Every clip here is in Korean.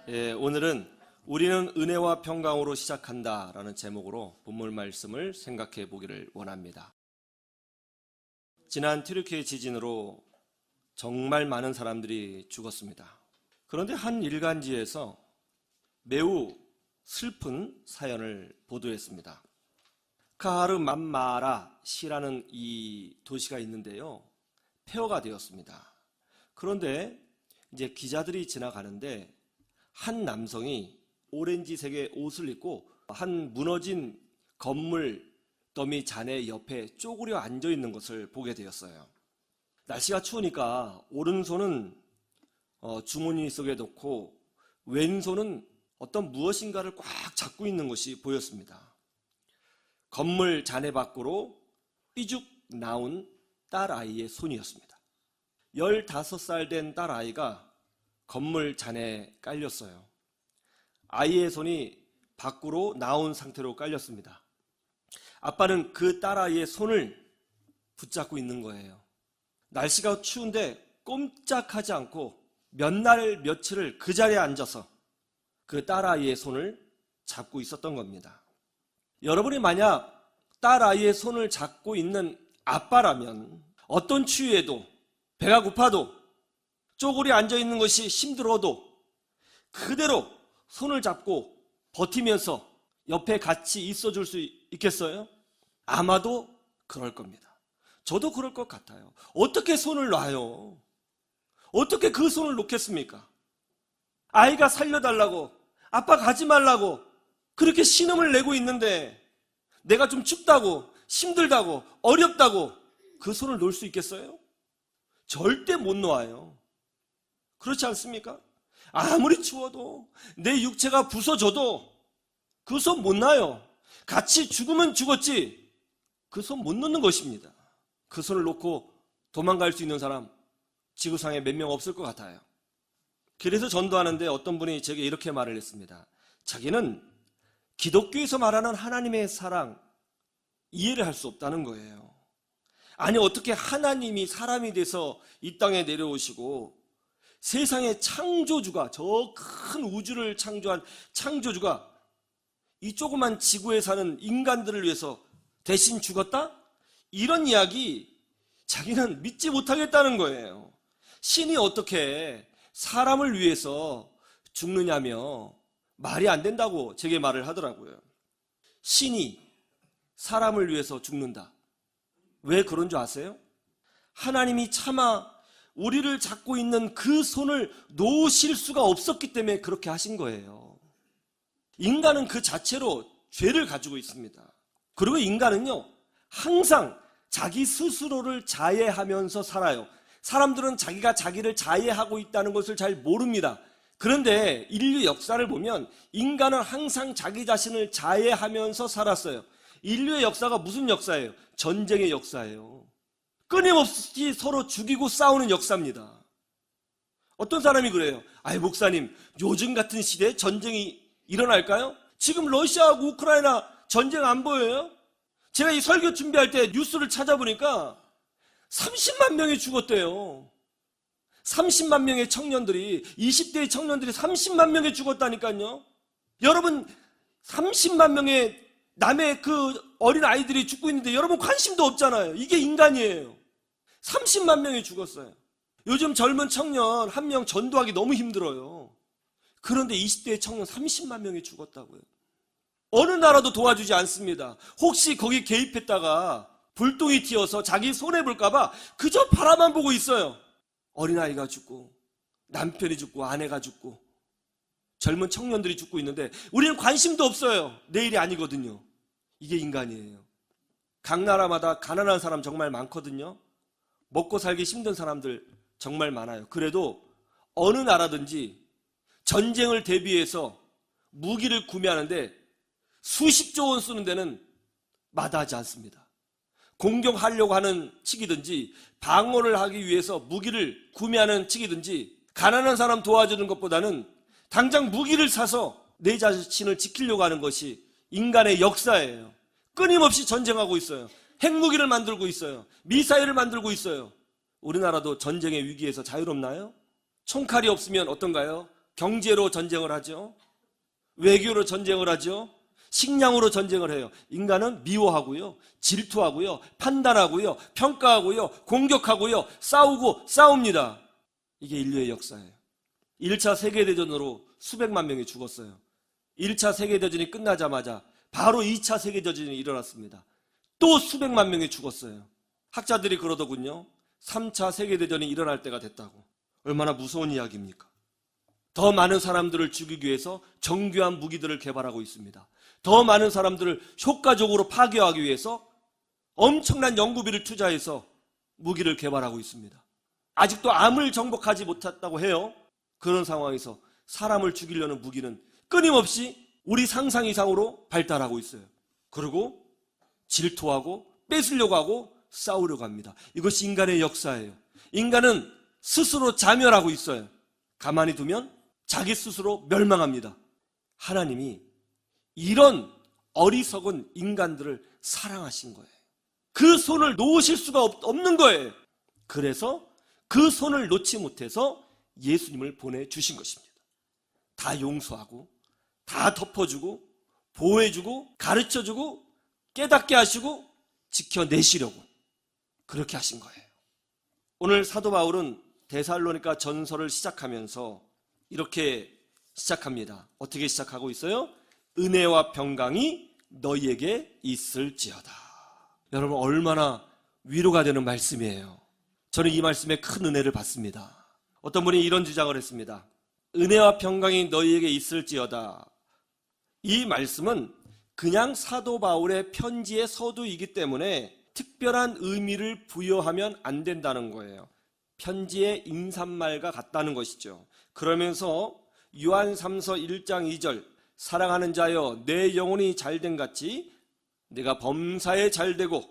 오늘은 우리는 은혜와 평강으로 시작한다라는 제목으로 본문 말씀을 생각해 보기를 원합니다. 지난 튀르키예 지진으로 정말 많은 사람들이 죽었습니다. 그런데 한 일간지에서 매우 슬픈 사연을 보도했습니다. 카하르만마라시라는 이 도시가 있는데요, 폐허가 되었습니다. 그런데 이제 기자들이 지나가는데 한 남성이 오렌지색의 옷을 입고 한 무너진 건물 더미 잔해 옆에 쪼그려 앉아 있는 것을 보게 되었어요. 날씨가 추우니까 오른손은 주머니 속에 넣고 왼손은 어떤 무엇인가를 꽉 잡고 있는 것이 보였습니다. 건물 잔해 밖으로 삐죽 나온 딸아이의 손이었습니다. 15살 된 딸아이가 건물 잔에 깔렸어요. 아이의 손이 밖으로 나온 상태로 깔렸습니다. 아빠는 그 딸아이의 손을 붙잡고 있는 거예요. 날씨가 추운데 꼼짝하지 않고 몇 날 며칠을 그 자리에 앉아서 그 딸아이의 손을 잡고 있었던 겁니다. 여러분이 만약 딸아이의 손을 잡고 있는 아빠라면 어떤 추위에도, 배가 고파도, 쪼그려 앉아있는 것이 힘들어도 그대로 손을 잡고 버티면서 옆에 같이 있어줄 수 있겠어요? 아마도 그럴 겁니다. 저도 그럴 것 같아요. 어떻게 손을 놔요? 어떻게 그 손을 놓겠습니까? 아이가 살려달라고, 아빠 가지 말라고 그렇게 신음을 내고 있는데 내가 좀 춥다고, 힘들다고, 어렵다고 그 손을 놓을 수 있겠어요? 절대 못 놓아요. 그렇지 않습니까? 아무리 추워도, 내 육체가 부서져도 그 손 못 놔요. 같이 죽으면 죽었지 그 손 못 놓는 것입니다. 그 손을 놓고 도망갈 수 있는 사람 지구상에 몇 명 없을 것 같아요. 그래서 전도하는데 어떤 분이 제게 이렇게 말을 했습니다. 자기는 기독교에서 말하는 하나님의 사랑 이해를 할 수 없다는 거예요. 아니, 어떻게 하나님이 사람이 돼서 이 땅에 내려오시고 세상의 창조주가, 저 큰 우주를 창조한 창조주가 이 조그만 지구에 사는 인간들을 위해서 대신 죽었다? 이런 이야기 자기는 믿지 못하겠다는 거예요. 신이 어떻게 사람을 위해서 죽느냐며 말이 안 된다고 제게 말을 하더라고요. 신이 사람을 위해서 죽는다. 왜 그런 줄 아세요? 하나님이 차마 우리를 잡고 있는 그 손을 놓으실 수가 없었기 때문에 그렇게 하신 거예요. 인간은 그 자체로 죄를 가지고 있습니다. 그리고 인간은요, 항상 자기 스스로를 자해하면서 살아요. 사람들은 자기가 자기를 자해하고 있다는 것을 잘 모릅니다. 그런데 인류 역사를 보면 인간은 항상 자기 자신을 자해하면서 살았어요. 인류의 역사가 무슨 역사예요? 전쟁의 역사예요. 끊임없이 서로 죽이고 싸우는 역사입니다. 어떤 사람이 그래요. 아이, 목사님, 요즘 같은 시대에 전쟁이 일어날까요? 지금 러시아하고 우크라이나 전쟁 안 보여요? 제가 이 설교 준비할 때 뉴스를 찾아보니까 30만 명이 죽었대요. 30만 명의 청년들이, 20대의 청년들이 30만 명이 죽었다니까요. 여러분, 30만 명의 남의 그 어린 아이들이 죽고 있는데 여러분 관심도 없잖아요. 이게 인간이에요. 30만 명이 죽었어요. 요즘 젊은 청년 한 명 전도하기 너무 힘들어요. 그런데 20대의 청년 30만 명이 죽었다고요. 어느 나라도 도와주지 않습니다. 혹시 거기 개입했다가 불똥이 튀어서 자기 손해볼까봐 그저 바라만 보고 있어요. 어린아이가 죽고, 남편이 죽고, 아내가 죽고, 젊은 청년들이 죽고 있는데 우리는 관심도 없어요. 내일이 아니거든요. 이게 인간이에요. 각 나라마다 가난한 사람 정말 많거든요. 먹고 살기 힘든 사람들 정말 많아요. 그래도 어느 나라든지 전쟁을 대비해서 무기를 구매하는데 수십조 원 쓰는 데는 마다하지 않습니다. 공격하려고 하는 측이든지 방어를 하기 위해서 무기를 구매하는 측이든지 가난한 사람 도와주는 것보다는 당장 무기를 사서 내 자신을 지키려고 하는 것이 인간의 역사예요. 끊임없이 전쟁하고 있어요. 핵무기를 만들고 있어요. 미사일을 만들고 있어요. 우리나라도 전쟁의 위기에서 자유롭나요? 총칼이 없으면 어떤가요? 경제로 전쟁을 하죠. 외교로 전쟁을 하죠. 식량으로 전쟁을 해요. 인간은 미워하고요, 질투하고요, 판단하고요, 평가하고요, 공격하고요, 싸우고 싸웁니다. 이게 인류의 역사예요. 1차 세계대전으로 수백만 명이 죽었어요. 1차 세계대전이 끝나자마자 바로 2차 세계대전이 일어났습니다. 또 수백만 명이 죽었어요. 학자들이 그러더군요. 3차 세계대전이 일어날 때가 됐다고. 얼마나 무서운 이야기입니까? 더 많은 사람들을 죽이기 위해서 정교한 무기들을 개발하고 있습니다. 더 많은 사람들을 효과적으로 파괴하기 위해서 엄청난 연구비를 투자해서 무기를 개발하고 있습니다. 아직도 암을 정복하지 못했다고 해요. 그런 상황에서 사람을 죽이려는 무기는 끊임없이 우리 상상 이상으로 발달하고 있어요. 그리고 질투하고 뺏으려고 하고 싸우려고 합니다. 이것이 인간의 역사예요. 인간은 스스로 자멸하고 있어요. 가만히 두면 자기 스스로 멸망합니다. 하나님이 이런 어리석은 인간들을 사랑하신 거예요. 그 손을 놓으실 수가 없는 거예요. 그래서 그 손을 놓지 못해서 예수님을 보내주신 것입니다. 다 용서하고 다 덮어주고 보호해주고 가르쳐주고 깨닫게 하시고 지켜내시려고 그렇게 하신 거예요. 오늘 사도 바울은 데살로니가 전서를 시작하면서 이렇게 시작합니다. 어떻게 시작하고 있어요? 은혜와 평강이 너희에게 있을지어다. 여러분, 얼마나 위로가 되는 말씀이에요. 저는 이 말씀에 큰 은혜를 받습니다. 어떤 분이 이런 주장을 했습니다. 은혜와 평강이 너희에게 있을지어다. 이 말씀은 그냥 사도 바울의 편지의 서두이기 때문에 특별한 의미를 부여하면 안 된다는 거예요. 편지의 인사말과 같다는 것이죠. 그러면서 요한 3서 1장 2절 사랑하는 자여 내 영혼이 잘된 같이 내가 범사에 잘되고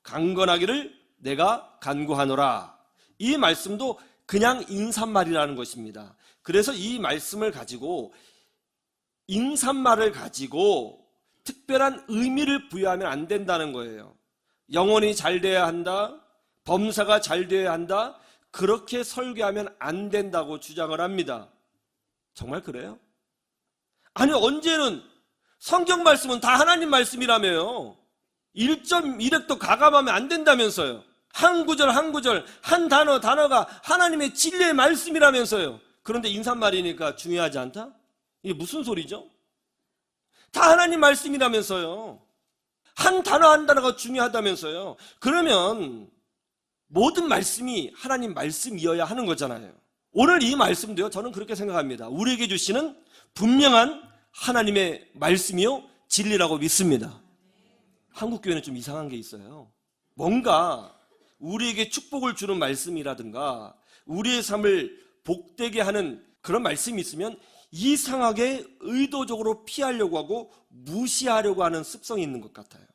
강건하기를 내가 간구하노라. 이 말씀도 그냥 인사말이라는 것입니다. 그래서 이 말씀을 가지고 인사말을 가지고 특별한 의미를 부여하면 안 된다는 거예요. 영혼이 잘 돼야 한다, 범사가 잘 돼야 한다, 그렇게 설교하면 안 된다고 주장을 합니다. 정말 그래요? 아니, 언제는 성경 말씀은 다 하나님 말씀이라며요. 1.1획도 가감하면 안 된다면서요. 한 구절 한 구절, 한 단어가 하나님의 진리의 말씀이라면서요. 그런데 인사말이니까 중요하지 않다? 이게 무슨 소리죠? 다 하나님 말씀이라면서요. 한 단어 한 단어가 중요하다면서요. 그러면 모든 말씀이 하나님 말씀이어야 하는 거잖아요. 오늘 이 말씀도요, 저는 그렇게 생각합니다. 우리에게 주시는 분명한 하나님의 말씀이요 진리라고 믿습니다. 한국교회는 좀 이상한 게 있어요. 뭔가 우리에게 축복을 주는 말씀이라든가 우리의 삶을 복되게 하는 그런 말씀이 있으면 이상하게 의도적으로 피하려고 하고 무시하려고 하는 습성이 있는 것 같아요.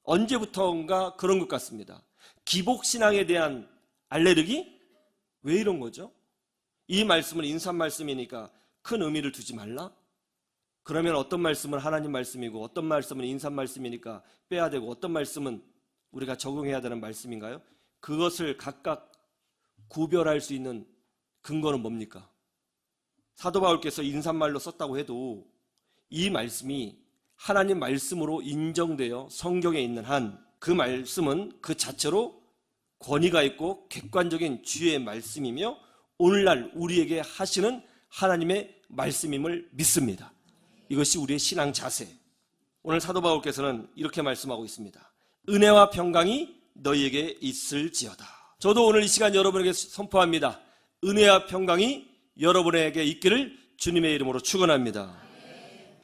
언제부턴가 그런 것 같습니다. 기복신앙에 대한 알레르기? 왜 이런 거죠? 이 말씀은 인사 말씀이니까 큰 의미를 두지 말라? 그러면 어떤 말씀은 하나님 말씀이고 어떤 말씀은 인사 말씀이니까 빼야 되고 어떤 말씀은 우리가 적용해야 되는 말씀인가요? 그것을 각각 구별할 수 있는 근거는 뭡니까? 사도 바울께서 인사말로 썼다고 해도 이 말씀이 하나님 말씀으로 인정되어 성경에 있는 한 그 말씀은 그 자체로 권위가 있고 객관적인 주의 말씀이며 오늘날 우리에게 하시는 하나님의 말씀임을 믿습니다. 이것이 우리의 신앙 자세. 오늘 사도 바울께서는 이렇게 말씀하고 있습니다. 은혜와 평강이 너희에게 있을지어다. 저도 오늘 이 시간 여러분에게 선포합니다. 은혜와 평강이 여러분에게 있기를 주님의 이름으로 축원합니다.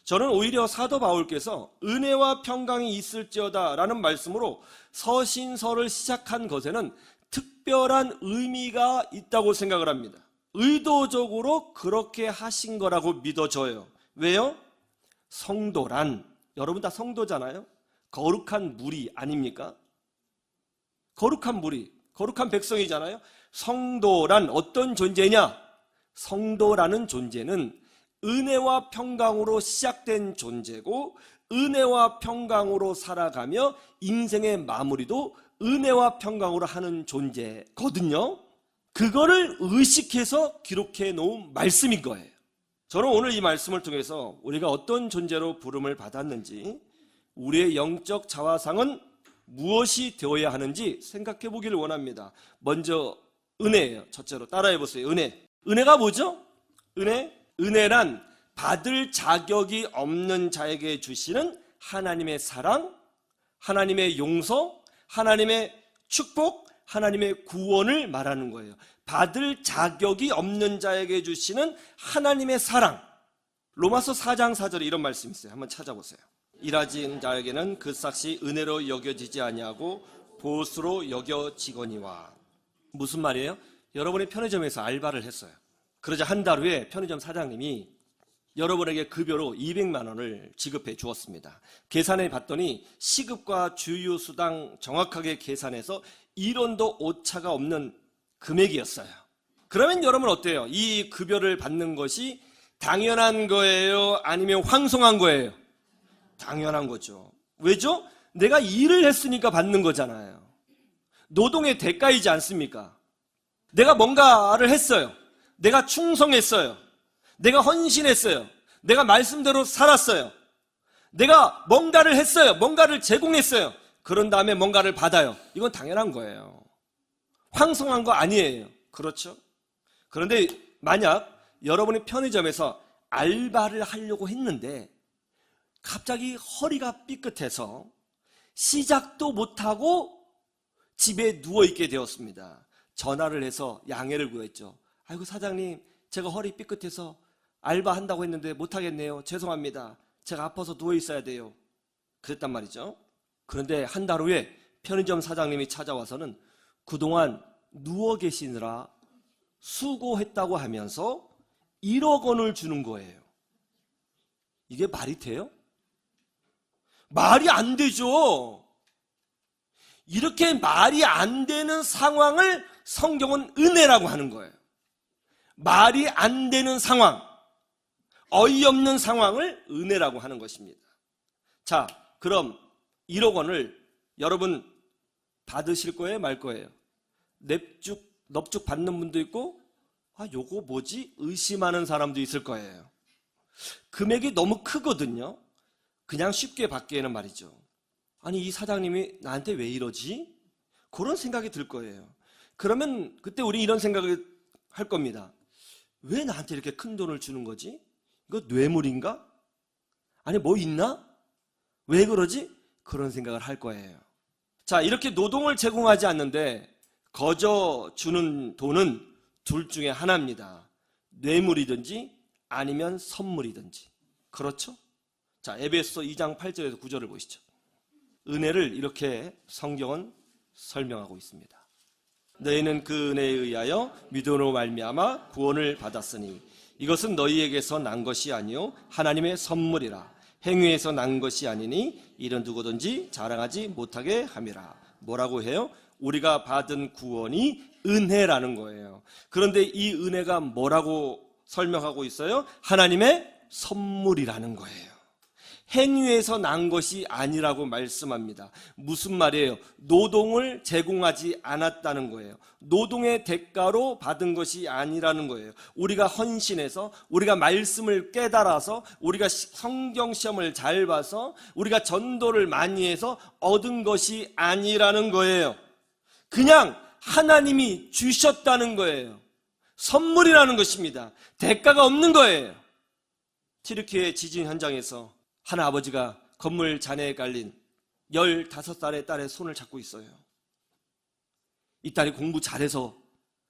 저는 오히려 사도 바울께서 은혜와 평강이 있을지어다 라는 말씀으로 서신서를 시작한 것에는 특별한 의미가 있다고 생각을 합니다. 의도적으로 그렇게 하신 거라고 믿어져요. 왜요? 성도란, 여러분 다 성도잖아요. 거룩한 무리 아닙니까? 거룩한 무리, 거룩한 백성이잖아요. 성도란 어떤 존재냐? 성도라는 존재는 은혜와 평강으로 시작된 존재고 은혜와 평강으로 살아가며 인생의 마무리도 은혜와 평강으로 하는 존재거든요. 그거를 의식해서 기록해 놓은 말씀인 거예요. 저는 오늘 이 말씀을 통해서 우리가 어떤 존재로 부름을 받았는지, 우리의 영적 자화상은 무엇이 되어야 하는지 생각해 보기를 원합니다. 먼저 은혜예요. 첫째로 따라해 보세요. 은혜. 은혜가 뭐죠? 은혜란 받을 자격이 없는 자에게 주시는 하나님의 사랑, 하나님의 용서, 하나님의 축복, 하나님의 구원을 말하는 거예요. 받을 자격이 없는 자에게 주시는 하나님의 사랑. 로마서 4장 4절에 이런 말씀이 있어요. 한번 찾아보세요. 일하진 자에게는 그 삭시 은혜로 여겨지지 아니하고 보수로 여겨지거니와. 무슨 말이에요? 여러분이 편의점에서 알바를 했어요. 그러자 한 달 후에 편의점 사장님이 여러분에게 급여로 200만 원을 지급해 주었습니다. 계산해 봤더니 시급과 주유수당 정확하게 계산해서 1원도 오차가 없는 금액이었어요. 그러면 여러분 어때요? 이 급여를 받는 것이 당연한 거예요? 아니면 황송한 거예요? 당연한 거죠. 왜죠? 내가 일을 했으니까 받는 거잖아요. 노동의 대가이지 않습니까? 내가 뭔가를 했어요. 내가 충성했어요. 내가 헌신했어요. 내가 말씀대로 살았어요. 내가 뭔가를 했어요. 뭔가를 제공했어요. 그런 다음에 뭔가를 받아요. 이건 당연한 거예요. 황송한 거 아니에요. 그렇죠? 그런데 만약 여러분이 편의점에서 알바를 하려고 했는데 갑자기 허리가 삐끗해서 시작도 못하고 집에 누워있게 되었습니다. 전화를 해서 양해를 구했죠. 아이고 사장님, 제가 허리 삐끗해서 알바한다고 했는데 못하겠네요. 죄송합니다. 제가 아파서 누워있어야 돼요. 그랬단 말이죠. 그런데 한 달 후에 편의점 사장님이 찾아와서는 그동안 누워 계시느라 수고했다고 하면서 1억 원을 주는 거예요. 이게 말이 돼요? 말이 안 되죠. 이렇게 말이 안 되는 상황을 성경은 은혜라고 하는 거예요. 말이 안 되는 상황, 어이없는 상황을 은혜라고 하는 것입니다. 자, 그럼 1억 원을 여러분 받으실 거예요? 말 거예요? 넙죽 받는 분도 있고, 요거 뭐지? 의심하는 사람도 있을 거예요. 금액이 너무 크거든요. 그냥 쉽게 받기에는 말이죠. 아니, 이 사장님이 나한테 왜 이러지? 그런 생각이 들 거예요. 그러면 그때 우리 이런 생각을 할 겁니다. 왜 나한테 이렇게 큰 돈을 주는 거지? 이거 뇌물인가? 아니, 뭐 있나? 왜 그러지? 그런 생각을 할 거예요. 자, 이렇게 노동을 제공하지 않는데 거저 주는 돈은 둘 중에 하나입니다. 뇌물이든지 아니면 선물이든지. 그렇죠? 자, 에베소 2장 8절에서 9절을 보시죠. 은혜를 이렇게 성경은 설명하고 있습니다. 너희는 그 은혜에 의하여 믿음으로 말미암아 구원을 받았으니 이것은 너희에게서 난 것이 아니요 하나님의 선물이라. 행위에서 난 것이 아니니 이는 누구든지 자랑하지 못하게 함이라. 뭐라고 해요? 우리가 받은 구원이 은혜라는 거예요. 그런데 이 은혜가 뭐라고 설명하고 있어요? 하나님의 선물이라는 거예요. 행위에서 난 것이 아니라고 말씀합니다. 무슨 말이에요? 노동을 제공하지 않았다는 거예요. 노동의 대가로 받은 것이 아니라는 거예요. 우리가 헌신해서, 우리가 말씀을 깨달아서, 우리가 성경 시험을 잘 봐서, 우리가 전도를 많이 해서 얻은 것이 아니라는 거예요. 그냥 하나님이 주셨다는 거예요. 선물이라는 것입니다. 대가가 없는 거예요. 튀르키예 지진 현장에서 한 아버지가 건물 잔해에 깔린 15살의 딸의 손을 잡고 있어요. 이 딸이 공부 잘해서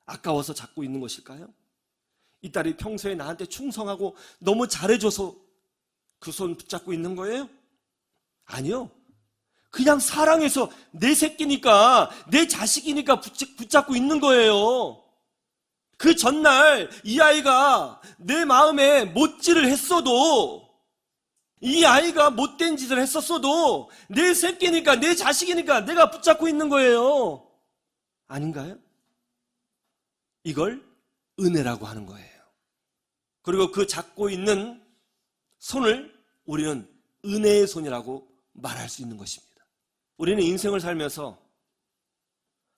아까워서 잡고 있는 것일까요? 이 딸이 평소에 나한테 충성하고 너무 잘해줘서 그 손 붙잡고 있는 거예요? 아니요. 그냥 사랑해서 내 새끼니까, 내 자식이니까 붙잡고 있는 거예요. 그 전날 이 아이가 내 마음에 못질을 했어도, 이 아이가 못된 짓을 했었어도 내 새끼니까, 내 자식이니까 내가 붙잡고 있는 거예요. 아닌가요? 이걸 은혜라고 하는 거예요. 그리고 그 잡고 있는 손을 우리는 은혜의 손이라고 말할 수 있는 것입니다. 우리는 인생을 살면서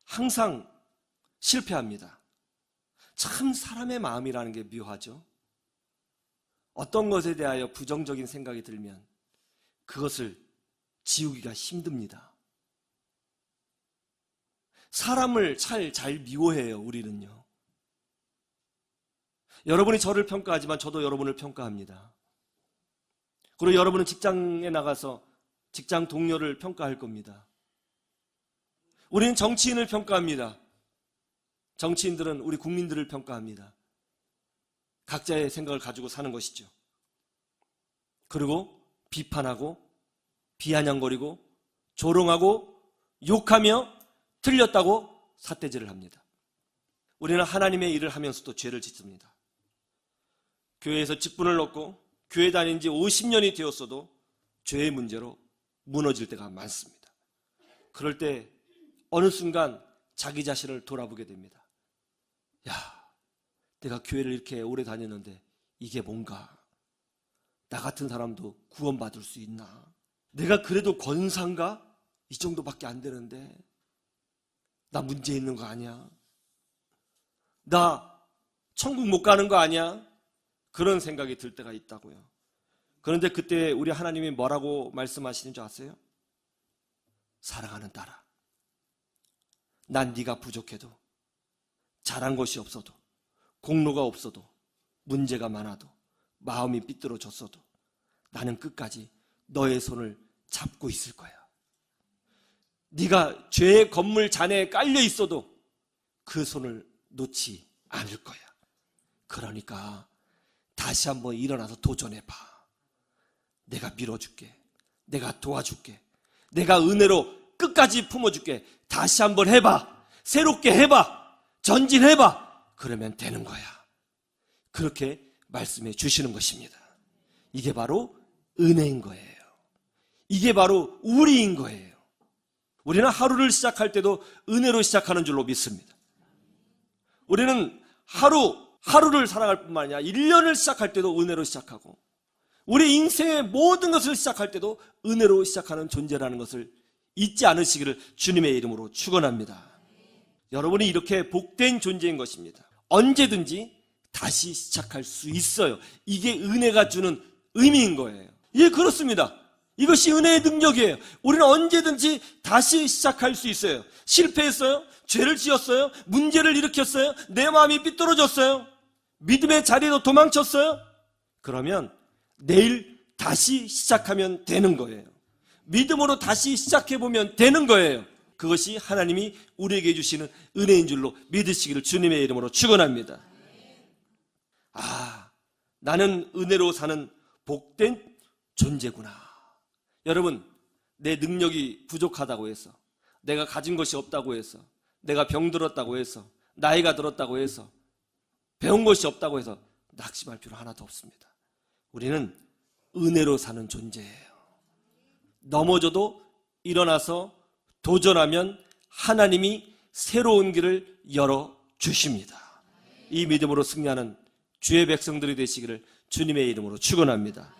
항상 실패합니다. 참 사람의 마음이라는 게 묘하죠. 어떤 것에 대하여 부정적인 생각이 들면 그것을 지우기가 힘듭니다. 사람을 잘 미워해요, 우리는요. 여러분이 저를 평가하지만 저도 여러분을 평가합니다. 그리고 여러분은 직장에 나가서 직장 동료를 평가할 겁니다. 우리는 정치인을 평가합니다. 정치인들은 우리 국민들을 평가합니다. 각자의 생각을 가지고 사는 것이죠. 그리고 비판하고 비아냥거리고 조롱하고 욕하며 틀렸다고 삿대질을 합니다. 우리는 하나님의 일을 하면서도 죄를 짓습니다. 교회에서 직분을 얻고 교회 다닌 지 50년이 되었어도 죄의 문제로 무너질 때가 많습니다. 그럴 때 어느 순간 자기 자신을 돌아보게 됩니다. 야, 내가 교회를 이렇게 오래 다녔는데 이게 뭔가? 나 같은 사람도 구원받을 수 있나? 내가 그래도 권사인가? 이 정도밖에 안 되는데 나 문제 있는 거 아니야? 나 천국 못 가는 거 아니야? 그런 생각이 들 때가 있다고요. 그런데 그때 우리 하나님이 뭐라고 말씀하시는 줄 아세요? 사랑하는 딸아, 난 네가 부족해도 잘한 것이 없어도 공로가 없어도 문제가 많아도 마음이 삐뚤어졌어도 나는 끝까지 너의 손을 잡고 있을 거야. 네가 죄의 건물 잔해에 깔려 있어도 그 손을 놓지 않을 거야. 그러니까 다시 한번 일어나서 도전해봐. 내가 밀어줄게. 내가 도와줄게. 내가 은혜로 끝까지 품어줄게. 다시 한번 해봐. 새롭게 해봐. 전진해봐. 그러면 되는 거야. 그렇게 말씀해 주시는 것입니다. 이게 바로 은혜인 거예요. 이게 바로 우리인 거예요. 우리는 하루를 시작할 때도 은혜로 시작하는 줄로 믿습니다. 우리는 하루를 살아갈 뿐만 아니라 1년을 시작할 때도 은혜로 시작하고 우리 인생의 모든 것을 시작할 때도 은혜로 시작하는 존재라는 것을 잊지 않으시기를 주님의 이름으로 축원합니다. 여러분이 이렇게 복된 존재인 것입니다. 언제든지 다시 시작할 수 있어요. 이게 은혜가 주는 의미인 거예요. 예, 그렇습니다. 이것이 은혜의 능력이에요. 우리는 언제든지 다시 시작할 수 있어요. 실패했어요? 죄를 지었어요? 문제를 일으켰어요? 내 마음이 삐뚤어졌어요? 믿음의 자리로 도망쳤어요? 그러면 내일 다시 시작하면 되는 거예요. 믿음으로 다시 시작해보면 되는 거예요. 그것이 하나님이 우리에게 주시는 은혜인 줄로 믿으시기를 주님의 이름으로 축원합니다. 아, 나는 은혜로 사는 복된 존재구나. 여러분, 내 능력이 부족하다고 해서, 내가 가진 것이 없다고 해서, 내가 병들었다고 해서, 나이가 들었다고 해서, 배운 것이 없다고 해서 낙심할 필요 하나도 없습니다. 우리는 은혜로 사는 존재예요. 넘어져도 일어나서 도전하면 하나님이 새로운 길을 열어주십니다. 이 믿음으로 승리하는 주의 백성들이 되시기를 주님의 이름으로 축원합니다.